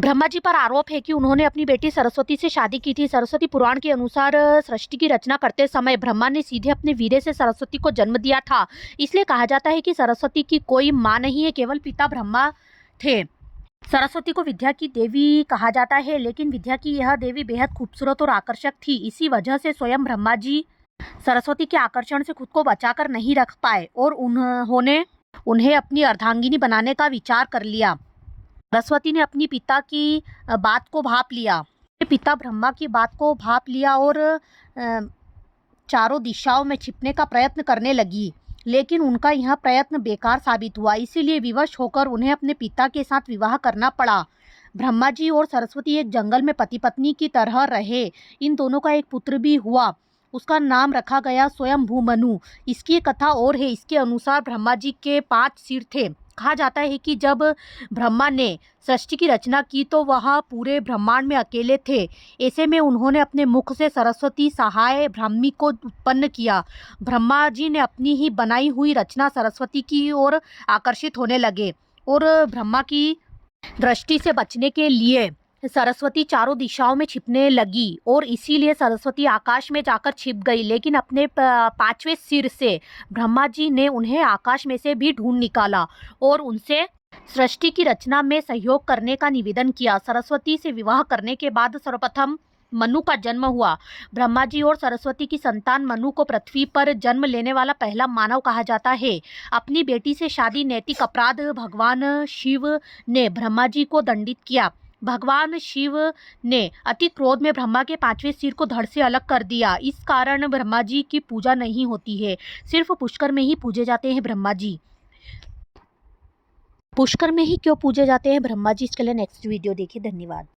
ब्रह्मा जी पर आरोप है कि उन्होंने अपनी बेटी सरस्वती से शादी की थी। सरस्वती पुराण के अनुसार सृष्टि की रचना करते समय ब्रह्मा ने सीधे अपने वीर्य से सरस्वती को जन्म दिया था। इसलिए कहा जाता है कि सरस्वती की कोई माँ नहीं है, केवल पिता ब्रह्मा थे। सरस्वती को विद्या की देवी कहा जाता है, लेकिन विद्या की यह देवी बेहद खूबसूरत और आकर्षक थी। इसी वजह से स्वयं ब्रह्मा जी सरस्वती के आकर्षण से खुद को बचाकर नहीं रख पाए और उन्होंने उन्हें अपनी अर्धांगिनी बनाने का विचार कर लिया। सरस्वती ने अपनी पिता की बात को भांप लिया। पिता ब्रह्मा की बात को भांप लिया और चारों दिशाओं में छिपने का प्रयत्न करने लगी, लेकिन उनका यह प्रयत्न बेकार साबित हुआ। इसीलिए विवश होकर उन्हें अपने पिता के साथ विवाह करना पड़ा। ब्रह्मा जी और सरस्वती एक जंगल में पति पत्नी की तरह रहे। इन दोनों का एक पुत्र भी हुआ। उसका नाम रखा गया स्वयंभू मनु। इसकी एक कथा और है। इसके अनुसार ब्रह्मा जी के 5 सिर थे। कहा जाता है कि जब ब्रह्मा ने सृष्टि की रचना की तो वह पूरे ब्रह्मांड में अकेले थे। ऐसे में उन्होंने अपने मुख से सरस्वती सहाय ब्राह्मी को उत्पन्न किया। ब्रह्मा जी ने अपनी ही बनाई हुई रचना सरस्वती की ओर आकर्षित होने लगे और ब्रह्मा की दृष्टि से बचने के लिए सरस्वती चारों दिशाओं में छिपने लगी और इसीलिए सरस्वती आकाश में जाकर छिप गई। लेकिन अपने 5वें सिर से ब्रह्मा जी ने उन्हें आकाश में से भी ढूंढ निकाला और उनसे सृष्टि की रचना में सहयोग करने का निवेदन किया। सरस्वती से विवाह करने के बाद सर्वप्रथम मनु का जन्म हुआ। ब्रह्मा जी और सरस्वती की संतान मनु को पृथ्वी पर जन्म लेने वाला पहला मानव कहा जाता है। अपनी बेटी से शादी नैतिक अपराध भगवान शिव ने ब्रह्मा जी को दंडित किया। भगवान शिव ने अति क्रोध में ब्रह्मा के 5वें सिर को धड़ से अलग कर दिया। इस कारण ब्रह्मा जी की पूजा नहीं होती है, सिर्फ पुष्कर में ही पूजे जाते हैं ब्रह्मा जी। पुष्कर में ही क्यों पूजे जाते हैं ब्रह्मा जी, इसके लिए नेक्स्ट वीडियो देखिए। धन्यवाद।